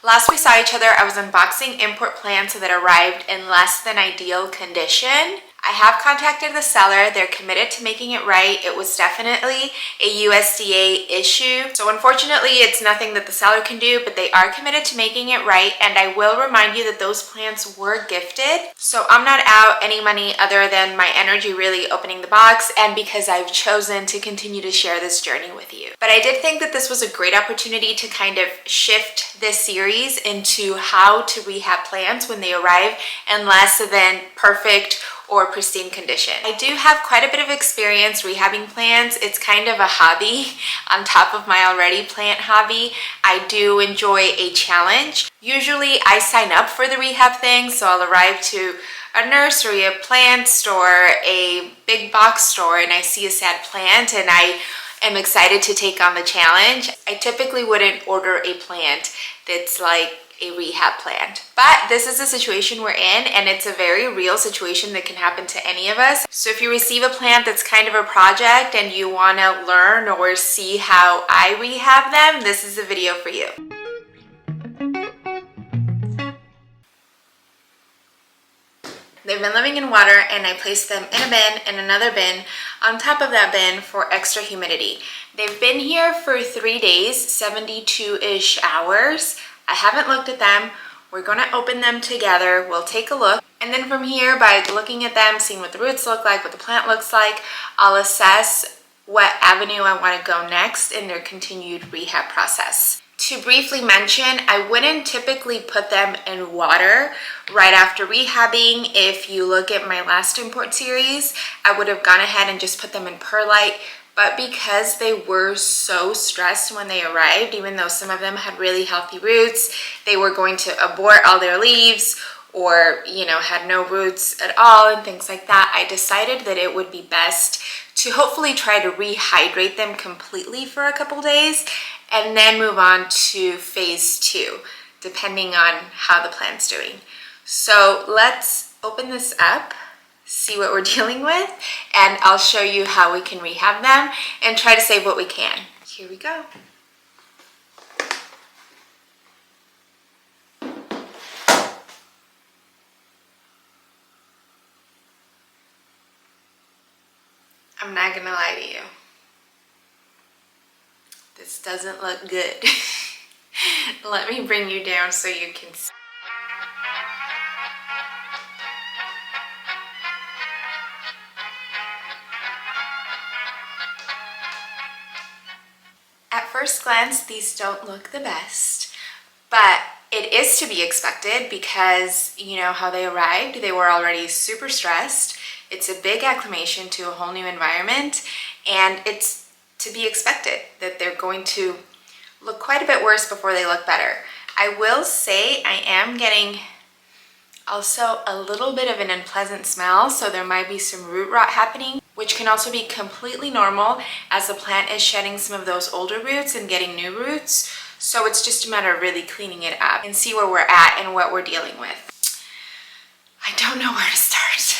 Last we saw each other, I was unboxing import plants that arrived in less than ideal condition. I have contacted the seller. They're committed to making it right. It was definitely a USDA issue. So unfortunately, it's nothing that the seller can do, but they are committed to making it right. And I will remind you that those plants were gifted. So I'm not out any money other than my energy really opening the box and because I've chosen to continue to share this journey with you. But I did think that this was a great opportunity to kind of shift this series into how to rehab plants when they arrive in less than perfect or pristine condition. I do have quite a bit of experience rehabbing plants. It's kind of a hobby on top of my already plant hobby. I do enjoy a challenge. Usually I sign up for the rehab thing, so I'll arrive to a nursery, a plant store, a big box store, and I see a sad plant and I am excited to take on the challenge. I typically wouldn't order a plant that's like a rehab plant. But this is the situation we're in, and it's a very real situation that can happen to any of us. So if you receive a plant that's kind of a project and you want to learn or see how I rehab them, this is the video for you. They've been living in water, and I placed them in a bin and another bin on top of that bin for extra humidity. They've been here for 3 days, 72-ish hours. I haven't looked at them. We're gonna open them together. We'll take a look. And then from here, by looking at them, seeing what the roots look like, what the plant looks like, I'll assess what avenue I wanna go next in their continued rehab process. To briefly mention, I wouldn't typically put them in water right after rehabbing. If you look at my last import series, I would have gone ahead and just put them in perlite. But because they were so stressed when they arrived, even though some of them had really healthy roots, they were going to abort all their leaves or, had no roots at all and things like that, I decided that it would be best to hopefully try to rehydrate them completely for a couple days and then move on to phase 2, depending on how the plant's doing. So let's open this up, see what we're dealing with, and I'll show you how we can rehab them and try to save what we can. Here we go. I'm not gonna lie to you. This doesn't look good. Let me bring you down so you can see. At first glance, these don't look the best, but it is to be expected because you know how they arrived. They were already super stressed. It's a big acclimation to a whole new environment, and it's to be expected that they're going to look quite a bit worse before they look better. I will say I am getting also a little bit of an unpleasant smell, so there might be some root rot happening, which can also be completely normal as the plant is shedding some of those older roots and getting new roots. So it's just a matter of really cleaning it up and see where we're at and what we're dealing with. I don't know where to start.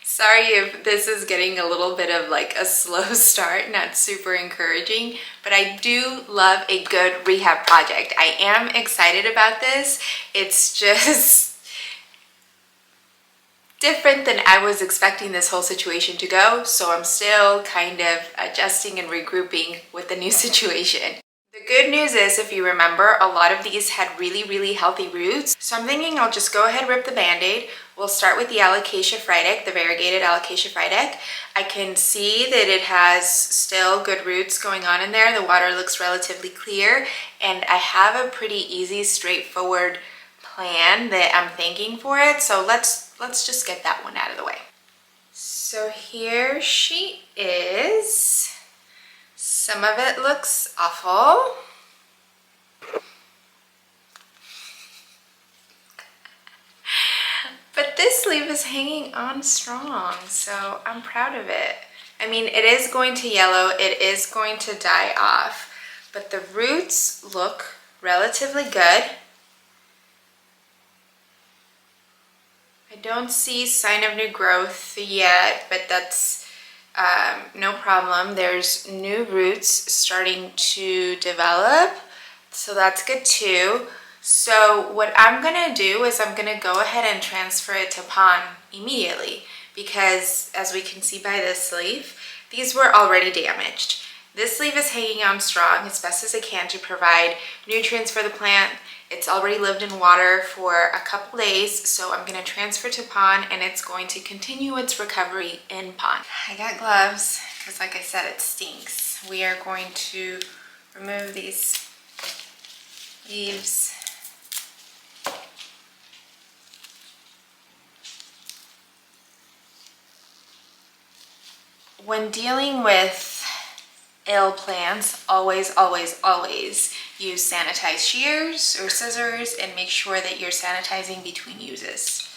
Sorry if this is getting a little bit of like a slow start, not super encouraging, but I do love a good rehab project. I am excited about this. It's just different than I was expecting this whole situation to go, so I'm still kind of adjusting and regrouping with the new situation. The good news is, if you remember, a lot of these had really healthy roots, so I'm thinking I'll just go ahead and rip the band-aid. We'll start with the Alocasia friedek, the variegated Alocasia friedek. I can see that it has still good roots going on in there. The water looks relatively clear, and I have a pretty easy, straightforward plan that I'm thinking for it, so let's just get that one out of the way. So here she is. Some of it looks awful. But this leaf is hanging on strong, so I'm proud of it. I mean, it is going to yellow, it is going to die off, but the roots look relatively good. I don't see sign of new growth yet, but that's no problem. There's new roots starting to develop, so that's good too. So what I'm gonna do is I'm gonna go ahead and transfer it to pond immediately, because as we can see by this leaf, these were already damaged. This leaf is hanging on strong as best as it can to provide nutrients for the plant. It's already lived in water for a couple days, so I'm gonna transfer to pond and it's going to continue its recovery in pond. I got gloves because, like I said, it stinks. We are going to remove these leaves. When dealing with ill plants, always use sanitized shears or scissors and make sure that you're sanitizing between uses.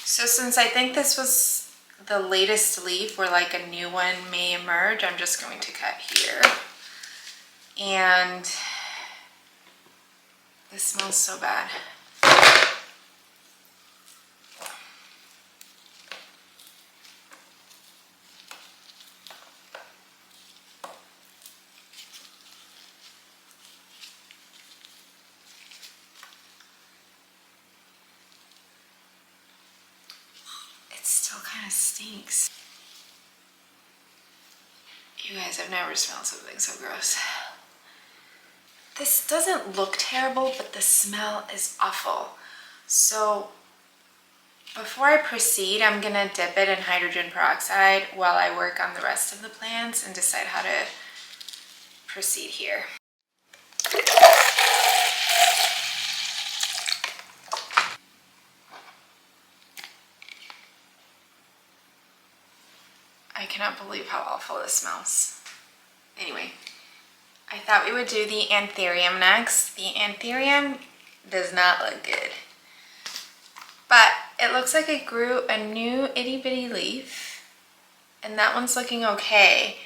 So since I think this was the latest leaf where like a new one may emerge, I'm just going to cut here. And this smells so bad. Still kind of stinks. You guys, I've never smelled something so gross. This doesn't look terrible, but the smell is awful. So before I proceed, I'm gonna dip it in hydrogen peroxide while I work on the rest of the plants and decide how to proceed here. I cannot believe how awful this smells. Anyway, I thought we would do the Anthurium next. The Anthurium does not look good, but it looks like it grew a new itty bitty leaf, and that one's looking okay.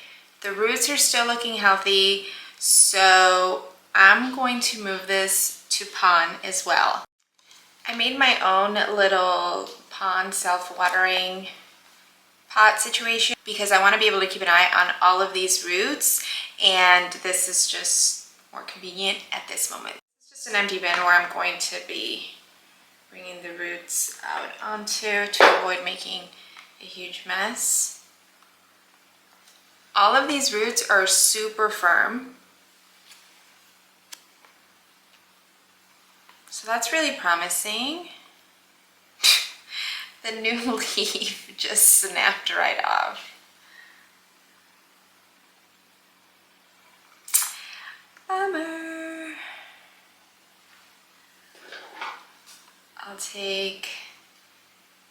The roots are still looking healthy, so I'm going to move this to pond as well. I made my own little pond self-watering pot situation because I want to be able to keep an eye on all of these roots, and this is just more convenient at this moment. It's just an empty bin where I'm going to be bringing the roots out onto to avoid making a huge mess. All of these roots are super firm, so that's really promising. The new leaf just snapped right off. Bummer. I'll take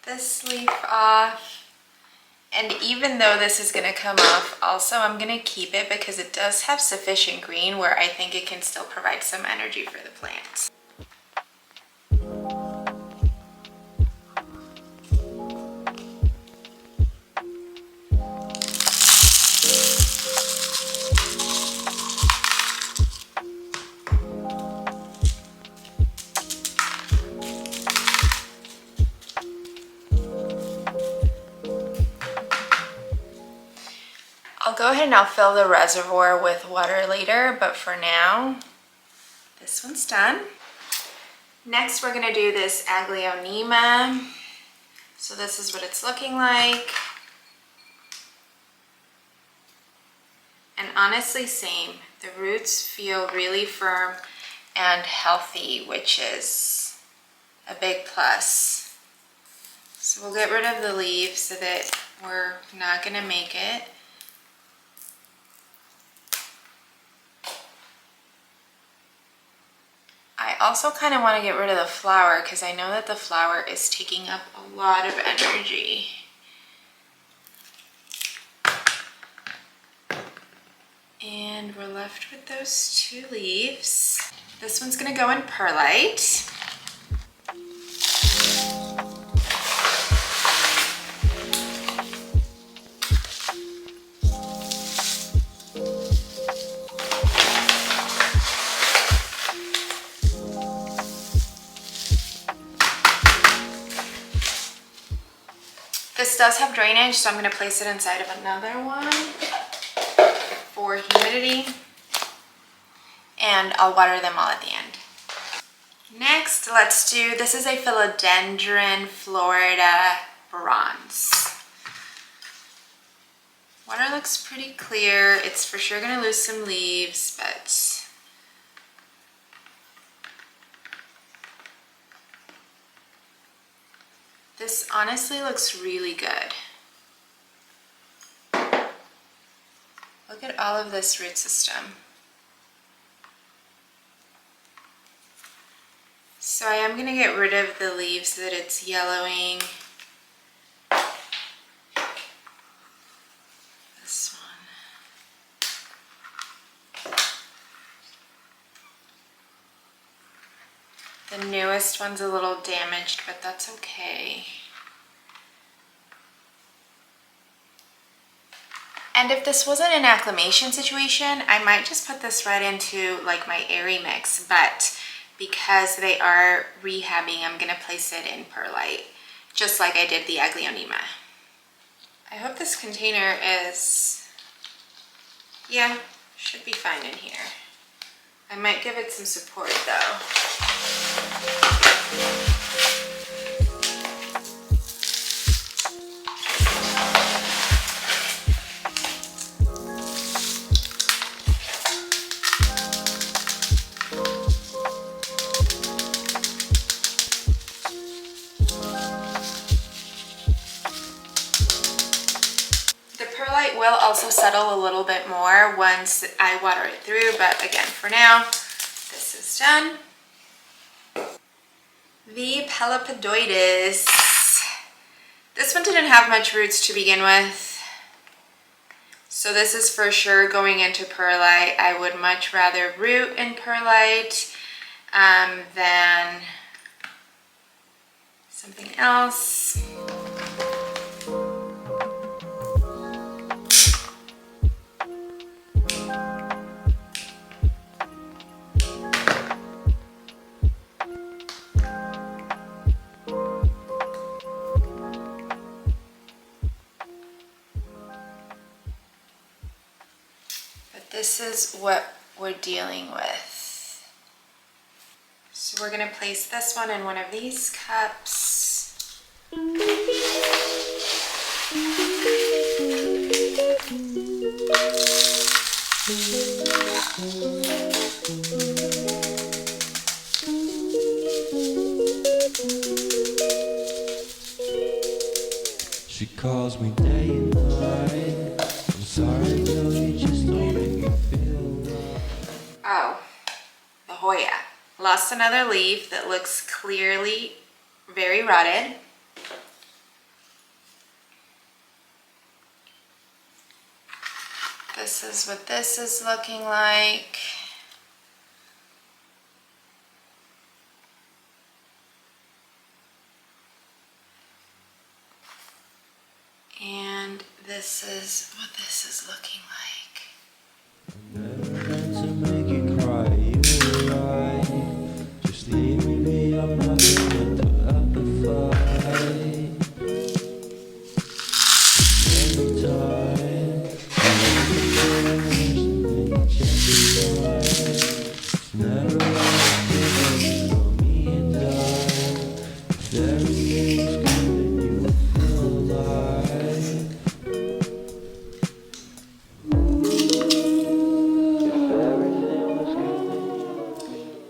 this leaf off. And even though this is gonna come off, also I'm gonna keep it because it does have sufficient green where I think it can still provide some energy for the plants. I'll go ahead and I'll fill the reservoir with water later, but for now, this one's done. Next, we're gonna do this Aglaonema. So this is what it's looking like. And honestly, same. The roots feel really firm and healthy, which is a big plus. So we'll get rid of the leaves so that we're not gonna make it. I also kind of want to get rid of the flower because I know that the flower is taking up a lot of energy. And we're left with those two leaves. This one's going to go in perlite. does have drainage, so I'm going to place it inside of another one for humidity, and I'll water them all at the end. Next, let's do, this is a Philodendron Florida bronze. Water looks pretty clear. It's for sure going to lose some leaves, but this honestly looks really good. Look at all of this root system. So I am going to get rid of the leaves that it's yellowing. This one. The newest one's a little damaged, but that's okay. And if this wasn't an acclimation situation, I might just put this right into like my airy mix, but because they are rehabbing, I'm gonna place it in perlite, just like I did the Aglaonema. I hope this container is, yeah, should be fine in here. I might give it some support though. Will also settle a little bit more once I water it through, but again, for now, this is done. The Pelopodides. This one didn't have much roots to begin with, so this is for sure going into perlite. I would much rather root in perlite than something else. This is what we're dealing with. So we're going to place this one in one of these cups. She calls me day and night. I'm sorry, girl, you just don't make me feel right. Oh, the Hoya. Lost another leaf that looks clearly very rotted. This is what this is looking like. And this is what this is looking like. Never meant to make you cry, you were right. Just leave me be, I'm not going to amplify. Every time you change your mind, it's never like you for me and I. If everything was good, then you would feel alive.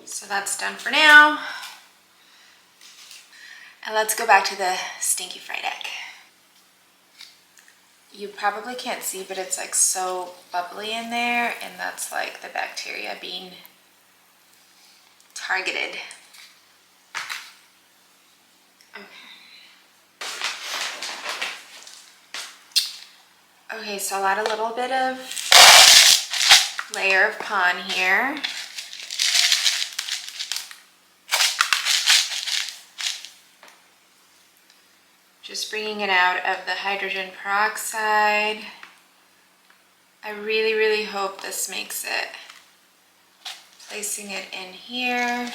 So that's done for now. And let's go back to the stinky fried egg. You probably can't see, but it's like so bubbly in there, and that's like the bacteria being targeted. Okay, so I'll add a little bit of layer of pon here. Just bringing it out of the hydrogen peroxide. I really, really hope this makes it. Placing it in here.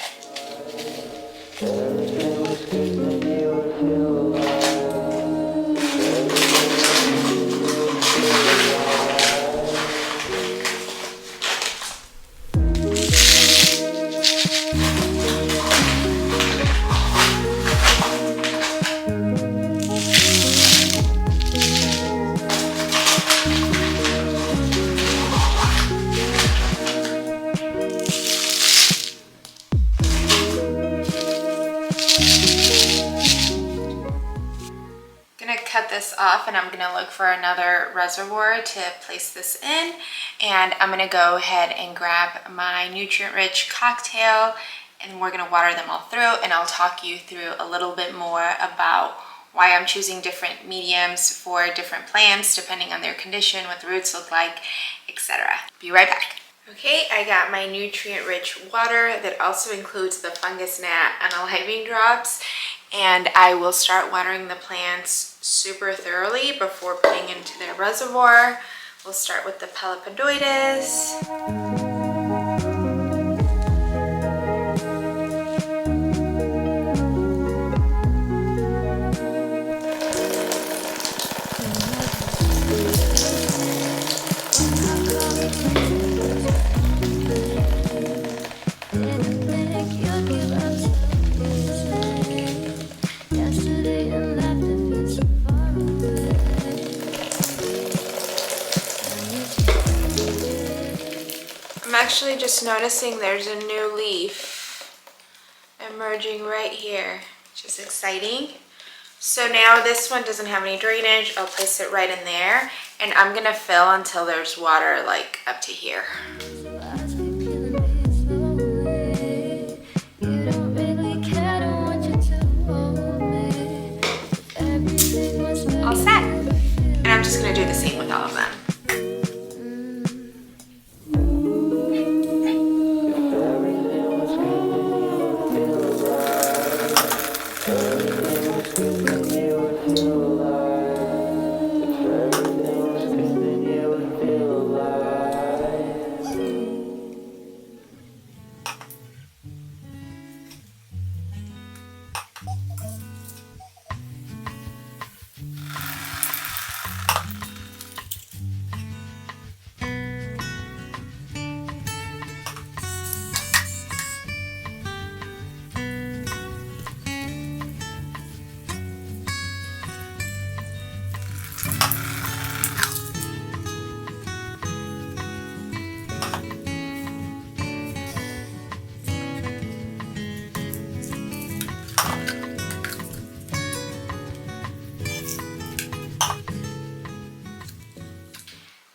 this off and I'm gonna look for another reservoir to place this in. And I'm gonna go ahead and grab my nutrient-rich cocktail and we're gonna water them all through, and I'll talk you through a little bit more about why I'm choosing different mediums for different plants depending on their condition, what the roots look like, etc. Be right back. Okay, I got my nutrient-rich water that also includes the fungus gnat unaliving drops, and I will start watering the plants super thoroughly before putting into their reservoir. We'll start with the Pelopodoides. I'm actually just noticing there's a new leaf emerging right here, which is exciting. So now this one doesn't have any drainage. I'll place it right in there, and I'm gonna fill until there's water like up to here. All set. And I'm just gonna do the same with all of them.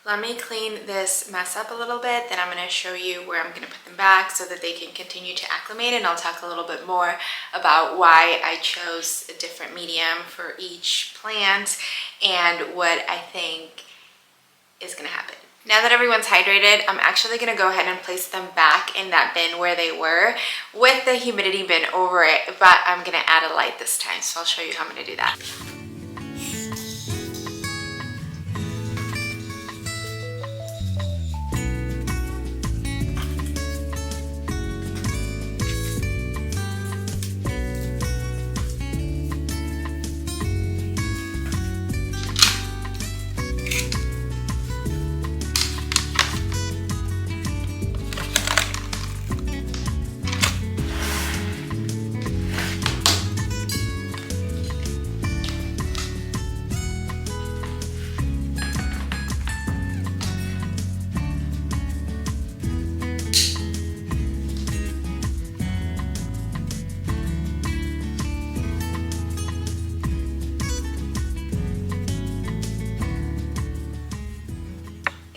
Let me clean this mess up a little bit, then I'm going to show you where I'm going to put them back so that they can continue to acclimate, and I'll talk a little bit more about why I chose a different medium for each plant and what I think is going to happen. Now that everyone's hydrated, I'm actually going to go ahead and place them back in that bin where they were with the humidity bin over it, but I'm going to add a light this time, so I'll show you how I'm going to do that.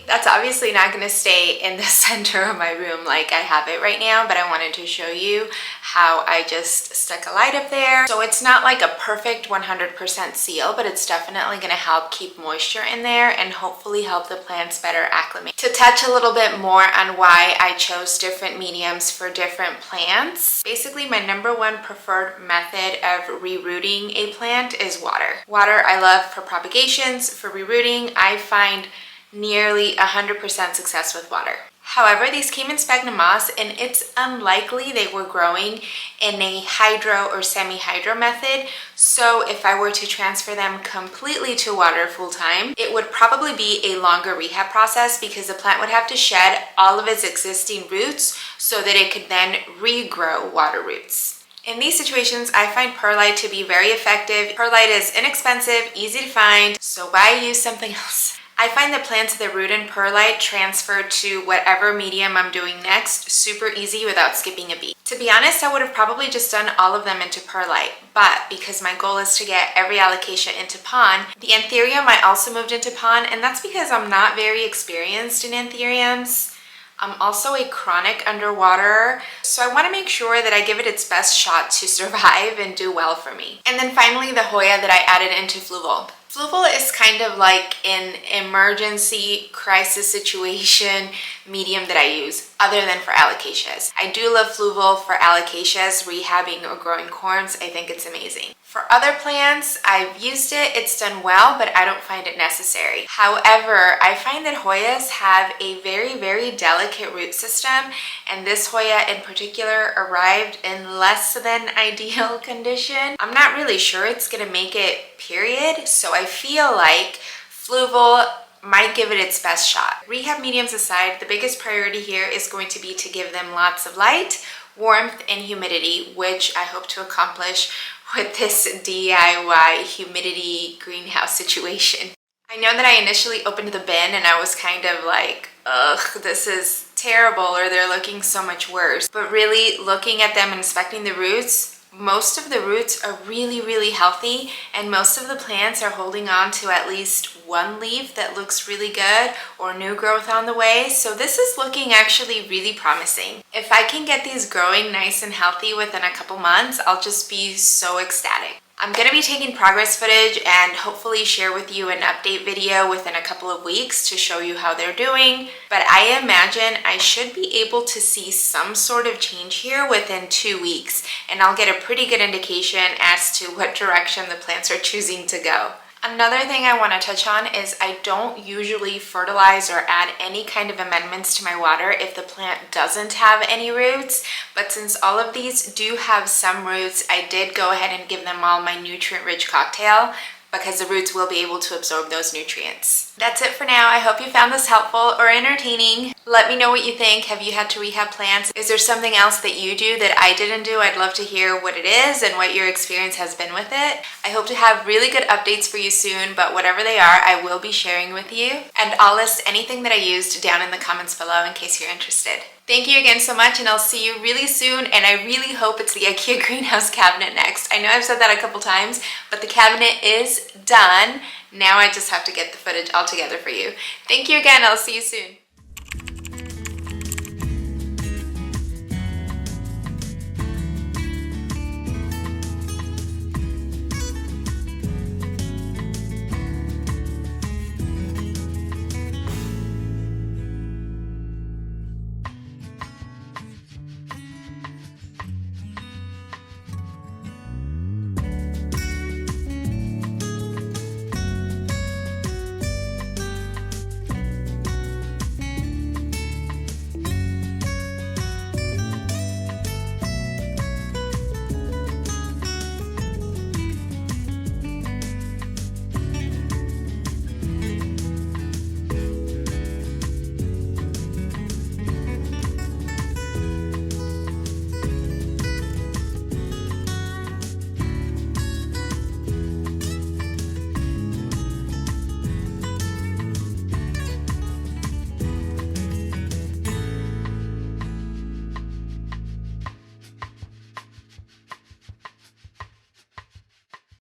That's obviously not going to stay in the center of my room like I have it right now, but I wanted to show you how I just stuck a light up there. So it's not like a perfect 100% seal, but it's definitely going to help keep moisture in there and hopefully help the plants better acclimate. To touch a little bit more on why I chose different mediums for different plants, basically my #1 preferred method of rerooting a plant is water. Water I love for propagations. For rerooting, I find nearly 100% success with water. However, these came in sphagnum moss, and it's unlikely they were growing in a hydro or semi-hydro method. So if I were to transfer them completely to water full time, it would probably be a longer rehab process because the plant would have to shed all of its existing roots so that it could then regrow water roots. In these situations, I find perlite to be very effective. Perlite is inexpensive, easy to find, so why use something else? I find the plants of the root and perlite transfer to whatever medium I'm doing next super easy without skipping a beat. To be honest, I would have probably just done all of them into perlite, but because my goal is to get every alocasia into pond, the Anthurium I also moved into pond, and that's because I'm not very experienced in Anthuriums. I'm also a chronic underwaterer, so I want to make sure that I give it its best shot to survive and do well for me. And then finally, the Hoya that I added into fluval. Fluval is kind of like an emergency crisis situation medium that I use, other than for alocasias. I do love fluval for alocasias, rehabbing, or growing corms. I think it's amazing. For other plants, I've used it, it's done well, but I don't find it necessary. However, I find that Hoyas have a very, very delicate root system, and this Hoya in particular arrived in less than ideal condition. I'm not really sure it's gonna make it, period, so I feel like fluval might give it its best shot. Rehab mediums aside, the biggest priority here is going to be to give them lots of light, warmth, and humidity, which I hope to accomplish with this DIY humidity greenhouse situation. I know that I initially opened the bin and I was kind of like, ugh, this is terrible, or they're looking so much worse. But really looking at them and inspecting the roots, most of the roots are really, really healthy, and most of the plants are holding on to at least one leaf that looks really good or new growth on the way. So this is looking actually really promising. If I can get these growing nice and healthy within a couple months, I'll just be so ecstatic. I'm going to be taking progress footage and hopefully share with you an update video within a couple of weeks to show you how they're doing. But I imagine I should be able to see some sort of change here within 2 weeks, and I'll get a pretty good indication as to what direction the plants are choosing to go. Another thing I want to touch on is I don't usually fertilize or add any kind of amendments to my water if the plant doesn't have any roots, but since all of these do have some roots, I did go ahead and give them all my nutrient-rich cocktail because the roots will be able to absorb those nutrients. That's it for now. I hope you found this helpful or entertaining. Let me know what you think. Have you had to rehab plants? Is there something else that you do that I didn't do? I'd love to hear what it is and what your experience has been with it. I hope to have really good updates for you soon, but whatever they are, I will be sharing with you. And I'll list anything that I used down in the comments below in case you're interested. Thank you again so much, and I'll see you really soon, and I really hope it's the IKEA greenhouse cabinet next. I know I've said that a couple times, but the cabinet is done. Now I just have to get the footage all together for you. Thank you again. I'll see you soon.